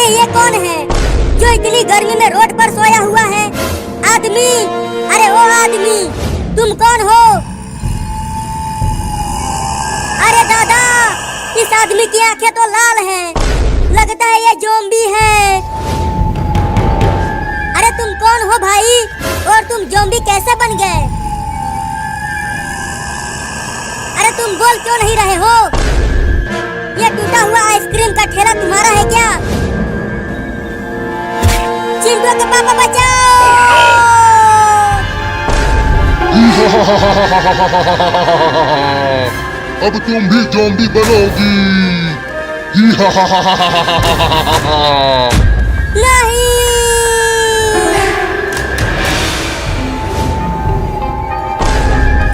ये कौन है जो इतनी गर्मी में रोड पर सोया हुआ है? आदमी, अरे ओ आदमी, तुम कौन हो? अरे दादा, इस आदमी की आंखें तो लाल हैं, लगता है ये ज़ॉम्बी है। अरे तुम कौन हो भाई, और तुम ज़ॉम्बी कैसे बन गए? अरे तुम बोल क्यों नहीं रहे हो? ये टूटा हुआ आइसक्रीम का ठेला तुम्हारा है क्या? चिंटू के पापा बचाओ! अब तुम भी ज़ॉम्बी बनोगी। नहीं!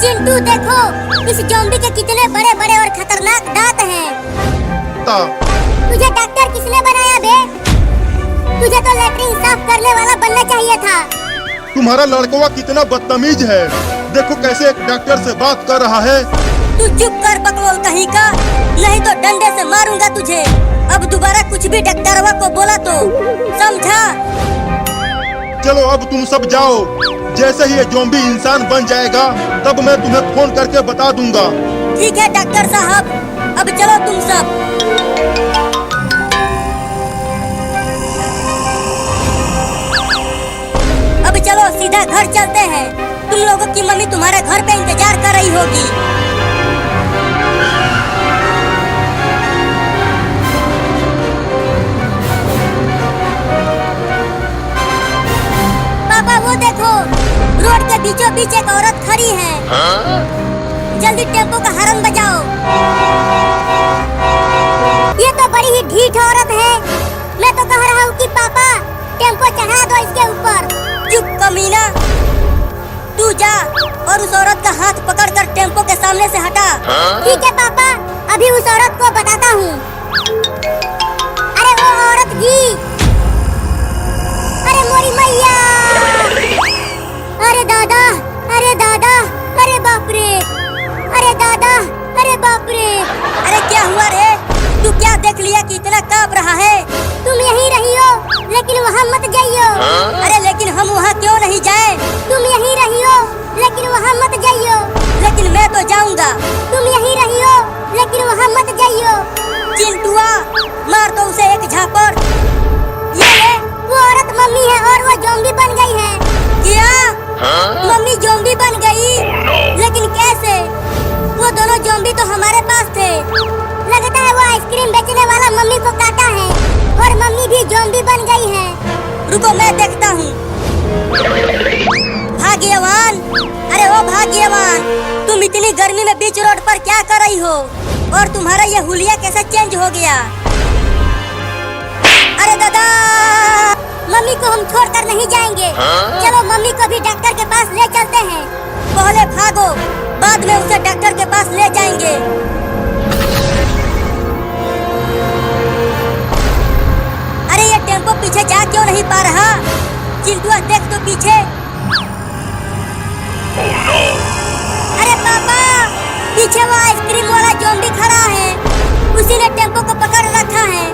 चिंटू देखो, इस ज़ॉम्बी के कितने बड़े बड़े और खतरनाक दांत हैं। तुझे डॉक्टर किसने बनाया बे? तुझे तो लैट्रिन साफ करने वाला बनना चाहिए था। तुम्हारा लड़कवा कितना बदतमीज है, देखो कैसे एक डॉक्टर से बात कर रहा है। तू चुप कर बकलोल कहीं का, नहीं तो डंडे से मारूंगा तुझे। अब दोबारा कुछ भी डॉक्टरवा को बोला तो समझा? चलो अब तुम सब जाओ, जैसे ही ये ज़ॉम्बी इंसान बन जाएगा तब मैं तुम्हें फोन करके बता दूंगा। ठीक है डॉक्टर साहब, अब चलो तुम सब। अब चलो सीधा घर चलते हैं, तुम लोगों की मम्मी तुम्हारे घर पे इंतजार कर रही होगी। पापा वो देखो, रोड के बीचों बीच एक औरत खड़ी है। जल्दी टेम्पो का हॉर्न बजाओ। ये तो बड़ी ही ढीठ औरत है, मैं तो कह रहा हूँ कि पापा टेम्पो चढ़ा दो इसके ऊपर। चुप कमीना, तू जा और उस औरत का हाथ पकड़कर टेम्पो के सामने से हटा। ठीक है पापा, अभी उस औरत को बताता हूँ। अरे वो औरत जी, अरे मोरी मैया, अरे दादा, अरे दादा, अरे बाप रे, अरे दादा, अरे बाप रे। अरे क्या हुआ रे? तू क्या देख लिया कि इतना कांप रहा है? तुम यहीं रहियो, लेकिन वहाँ मत जाइयो। अरे लेकिन हम वहाँ क्यों नहीं जाए? तुम यहीं रहियो, लेकिन वहाँ मत जाइयो। लेकिन मैं तो जाऊँगा। तुम यहीं रहियो, लेकिन वहाँ मत जाइयो। चिंटुआ, मार दो उसे एक झापड़। ये ले, वो औरत मम्मी है और वो ज़ॉम्बी बन गई है। क्या? मम्मी ज़ॉम्बी बन गई? लेकिन कैसे? वो दोनों ज़ॉम्बी तो हमारे पास थे। लगता है वो आइसक्रीम बेचने वाला मम्मी को काटा है और मम्मी भी ज़ॉम्बी बन गई है। रुको मैं देखता हूँ। भाग्यवान, अरे ओ भाग्यवान, तुम इतनी गर्मी में बीच रोड पर क्या कर रही हो? और तुम्हारा ये हुलिया कैसे चेंज हो गया? अरे दादा, मम्मी को हम छोड़कर नहीं जाएंगे। चलो मम्मी को भी डॉक्टर के पास ले चलते हैं। पहले भागो, बाद में उसे डॉक्टर के पास ले जाएंगे। अरे ये टेम्पो पीछे जा क्यों नहीं पा रहा? चिंटुआ देख तो पीछे। अरे पापा, पीछे वो आइसक्रीम वाला ज़ॉम्बी खड़ा है, उसी ने टेम्पो को पकड़ रखा है।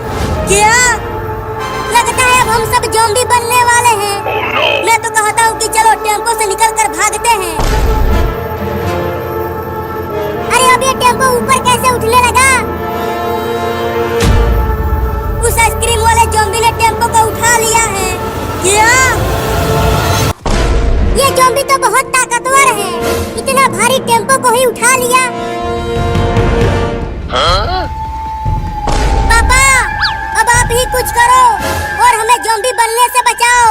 क्या? लगता है अब हम सब ज़ॉम्बी बनने वाले हैं। मैं तो कहता हूँ कि चलो टेम्पो से निकलकर भागते हैं। अरे अब ये टेम्पो ऊपर कैसे उठने लगा? उस आइसक्रीम वाले ज़ॉम्बी ने टेम्पो को उठा लिया है। क्या? ये ज़ॉम्बी तो बहुत ताकतवर है, इतना भारी टेम्पो को ही उठा लिया। पापा, अब आप ही कुछ करो और हमें ज़ॉम्बी बनने से बचाओ।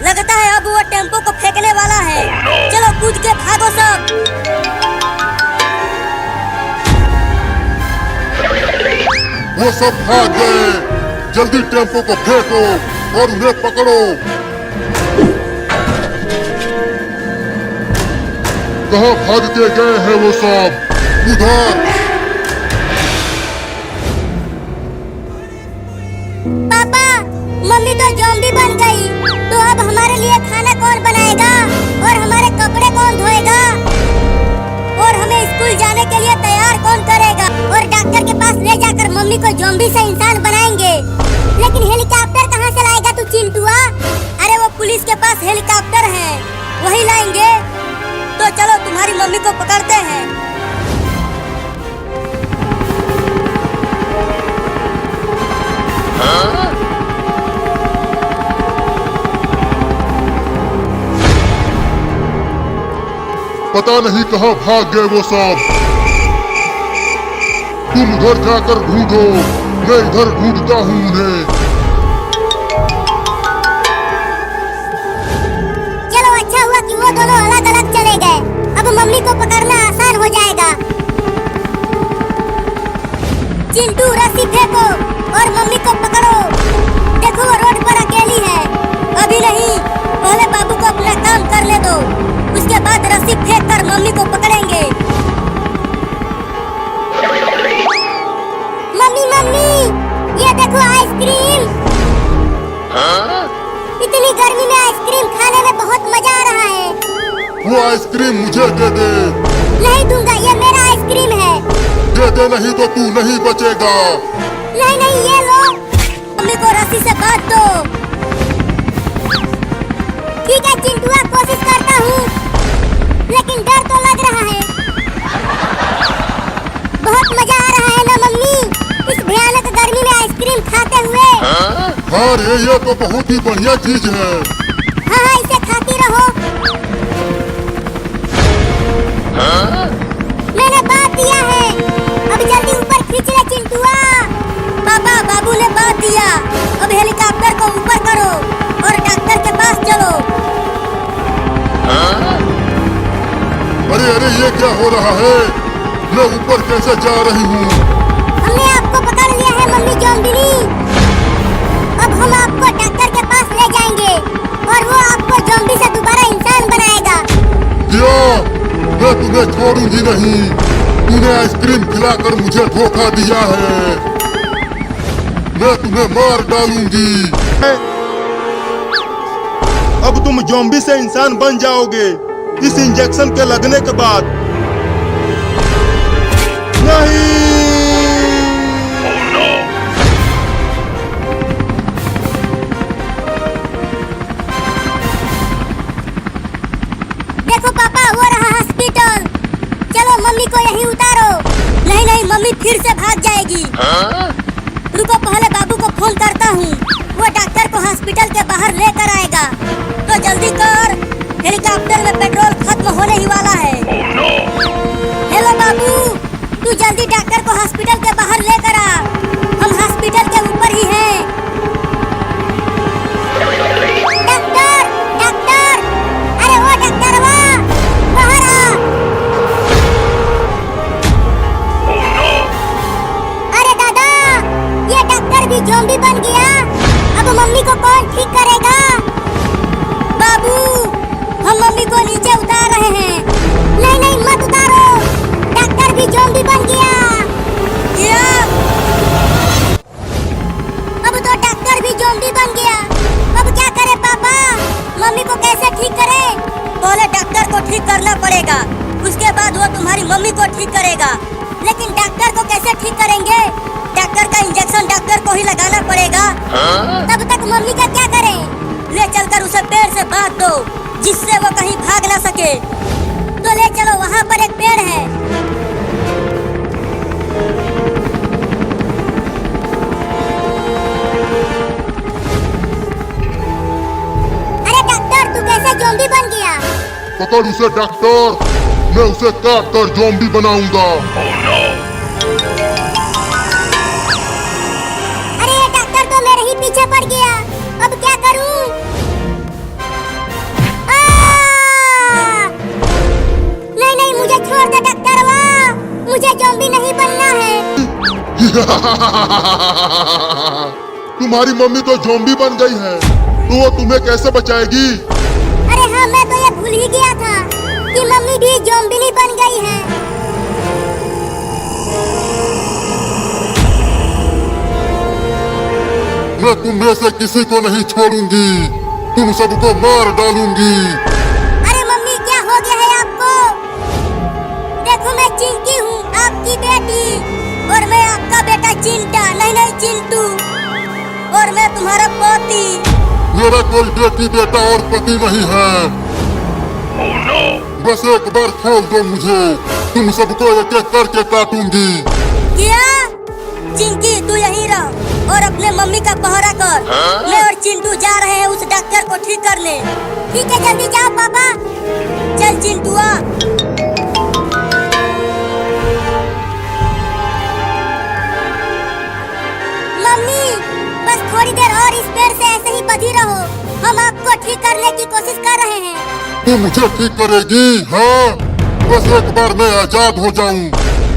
लगता है अब वो टेम्पो को फेंकने वाला है। चलो कूद के भागो सब। वो सब भाग गए, जल्दी टेम्पो को फेंको और उन्हें पकड़ो। कहाँ भाग के गए हैं वो सब? उधर। पापा, मम्मी तो ज़ॉम्बी बन गई, तो अब हमारे लिए खाना कौन बनाएगा और हमारे कपड़े कौन धोएगा और हमें स्कूल जाने के लिए तैयार कौन करेगा और डॉक्टर के पास ले जाकर मम्मी को ज़ॉम्बी से इंसान बनाएंगे। लेकिन हेलीकॉप्टर कहाँ से लाएगा तू चिंटुआ? अरे वो पुलिस के पास हेलीकॉप्टर है, वही लाएंगे। तो चलो तुम्हारी मम्मी को पकड़ते हैं। पता नहीं कहाँ भाग गए वो सब। तुम उधर जाकर ढूंढो, मैं इधर ढूंढता हूँ उन्हें। चलो अच्छा हुआ कि वो दोनों अलग अलग चले गए। अब मम्मी को पकड़ना आसान हो जाएगा। चिंटू रस्सी फेंको और मम्मी को पकड़ो। देखो वो रोड पर अकेली है। अभी नहीं, पहले बाबू को अपना काम करने दो, उसके बाद रस्सी फेंक कर मम्मी को पकड़ेंगे। मम्मी मम्मी, ये देखो आइसक्रीम। इतनी गर्मी में आइसक्रीम खाने में बहुत मजा आ रहा है। वो आइसक्रीम मुझे दे दे। नहीं दूंगा, ये मेरा आइसक्रीम है। दे दे, नहीं तो तू नहीं बचेगा। नहीं नहीं, ये लो। मम्मी को रस्सी से बांध दो। ठीक है चिंटुआ, कोशिश करता हूँ, लेकिन डर तो लग रहा है। बहुत मजा आ रहा है ना मम्मी, इस भयानक गर्मी में आइसक्रीम खाते हुए। हाँ रे, ये तो बहुत ही बढ़िया चीज है। हाँ हाँ, इसे खाती रहो। मैंने बांध दिया है, अब जल्दी ऊपर खींच ले चिंटुआ। पापा बाबू ने बांध दिया, अब हेलीकॉप्टर को ऊपर करो और डॉक्टर के पास चलो। अरे अरे, ये क्या हो रहा है? मैं ऊपर कैसे जा रही हूँ? हमने आपको पकड़ लिया है मम्मी ज़ॉम्बी। अब हम आपको डॉक्टर के पास ले जाएंगे और वो आपको ज़ॉम्बी से दोबारा इंसान बनाएगा। क्या? मैं तुम्हें छोड़ूंगी नहीं। तूने आइसक्रीम खिलाकर मुझे धोखा दिया है। मैं तुम्हें मार डालूंगी। अब तुम ज़ॉम्बी से इंसान बन जाओगे इस इंजेक्शन के लगने के बाद। नहीं। देखो पापा, वो रहा हॉस्पिटल। चलो मम्मी को यहीं उतारो। नहीं नहीं, मम्मी फिर से भाग जाएगी। रुको, पहले बाबू को फोन करता हूँ, वो डॉक्टर को हॉस्पिटल के बाहर लेकर आएगा। तो जल्दी कर, हेलीकॉप्टर में पेट्रोल खत्म होने ही वाला है। हेलो बाबू, तू जल्दी डॉक्टर को हॉस्पिटल के बाहर लेकर आ, हम हॉस्पिटल के ऊपर ही हैं। डॉक्टर डॉक्टर, अरे वो डॉक्टर बाहर आ। अरे दादा, ये डॉक्टर भी ज़ॉम्बी बन गया। अब मम्मी को कौन ठीक करेगा? बाबू, हम मम्मी को नीचे उतार रहे हैं। नहीं नहीं, मत उतारो, डॉक्टर भी ज़ॉम्बी बन गया। अब तो डॉक्टर भी ज़ॉम्बी बन गया। अब क्या करे पापा, मम्मी को कैसे ठीक करें? पहले डॉक्टर को ठीक करना पड़ेगा, उसके बाद वो तुम्हारी मम्मी को ठीक करेगा। लेकिन डॉक्टर को कैसे ठीक करेंगे? डॉक्टर का इंजेक्शन डॉक्टर को ही लगाना पड़ेगा। तब तक मम्मी का क्या करें? ले चलकर उसे पेड़ से बांध दो, जिससे वो कहीं भाग ना सके। तो ले चलो, वहाँ पर एक पेड़ है। अरे डॉक्टर, तू कैसे ज़ॉम्बी बन गया? पकड़ उसे डॉक्टर, मैं उसे काट कर ज़ॉम्बी बनाऊंगा। अरे ये डॉक्टर तो मेरे ही पीछे पड़ गया, अब क्या करूं? नहीं नहीं, मुझे छोड़ दे डॉक्टर, मुझे ज़ॉम्बी नहीं बनना है। तुम्हारी मम्मी तो ज़ॉम्बी बन गई है, तो वो तुम्हें कैसे बचाएगी? अरे हाँ, मैं तो ये भूल ही गया था कि मम्मी भी ज़ॉम्बी बन गई है। मैं तुम में से किसी को नहीं छोड़ूंगी, तुम सबको मार डालूंगी। अरे मम्मी, क्या हो गया है आपको? देखो, मैं चिंकी हूँ, आपकी बेटी, और मैं आपका बेटा चिंटा। नहीं नहीं चिंटू। और मैं तुम्हारा पति। मेरा कोई बेटी बेटा और पति नहीं है। बस एक बार खोल दो मुझे, तुम सबको एक एक करके काटूंगी। क्या? चिंकी तू यहीं रह और अपने मम्मी का पहरा कर। मैं और चिंटू जा रहे हैं उस डॉक्टर को ठीक करने। ठीक है, जल्दी जाओ पापा। चल चिंटुआ। मम्मी बस थोड़ी देर और इस पेड़ से ऐसे ही बंधी रहो, हम आपको ठीक करने की कोशिश कर रहे हैं। तू मुझे ठीक करेगी? हाँ, बस एक बार मैं आजाद हो जाऊं,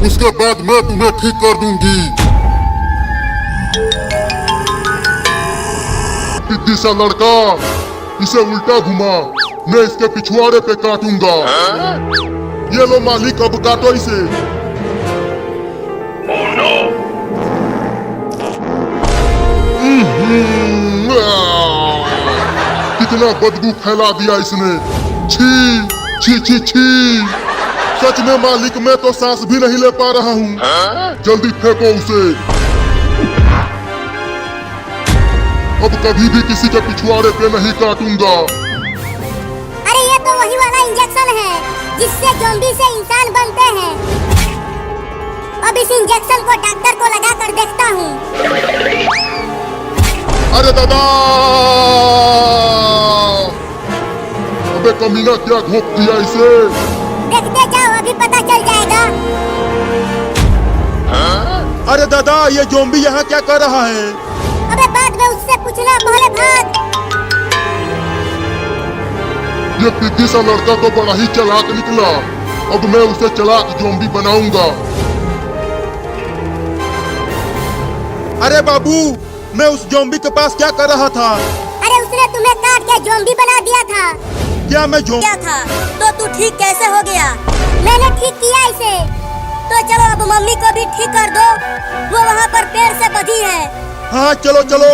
उसके बाद मैं तुम्हें ठीक कर दूंगी। पिद्दी सा लड़का, इसे उल्टा घुमा, मैं इसके पिछवाड़े पे काटूंगा। ये लो मालिक, अब काटो इसे। कितना बदबू फैला दिया इसने। छी छी छी छी। सच में मालिक, मैं तो सांस भी नहीं ले पा रहा हूँ। जल्दी फेंको उसे। अब कभी भी किसी के पिछवाड़े पे नहीं काटूंगा। अरे ये तो वही वाला इंजेक्शन है जिससे ज़ॉम्बी से इंसान बनते हैं। अब इस इंजेक्शन को डॉक्टर को लगा कर देखता हूँ। अरे दादा! अबे कमीना, क्या घोप दिया इसे? देखते जाओ, अभी पता चल जाएगा। अरे दादा, ये ज़ॉम्बी यहाँ क्या कर रहा है? अबे बाद में उससे पूछना, पहले भाग। ये पिद्दी सा लड़का तो बड़ा ही चालाक निकला। अब मैं उसे चालाक ज़ॉम्बी बनाऊंगा। अरे बाबू, मैं उस ज़ॉम्बी के पास क्या कर रहा था? अरे उसने तुम्हें काट के ज़ॉम्बी बना दिया था। क्या मैं ज़ॉम्बी क्या था? तो तू ठीक कैसे हो गया? मैंने ठीक किया इसे। तो चलो अब मम्मी को भी ठीक कर दो, वो वहाँ पर पेड़ से बंधी है। हाँ चलो चलो।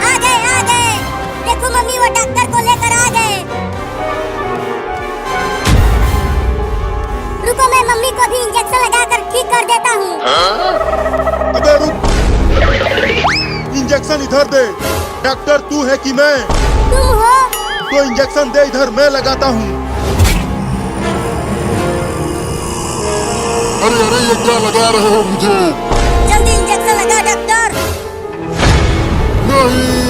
आ गए। देखो मम्मी, वो डॉक्टर को लेकर आ गए। रुको, मैं मम्मी को भी इंजेक्शन लगाकर ठीक कर देता हूँ। अबे रुक, इंजेक्शन इधर दे। डॉक्टर तू है कि मैं? तुम हो? तो इंजेक्शन दे इधर, मैं लगाता हूँ। अरे अरे, ये क्या लगा रहे हो मुझे? जल्दी इंजेक्शन लगा डॉक्टर। नहीं।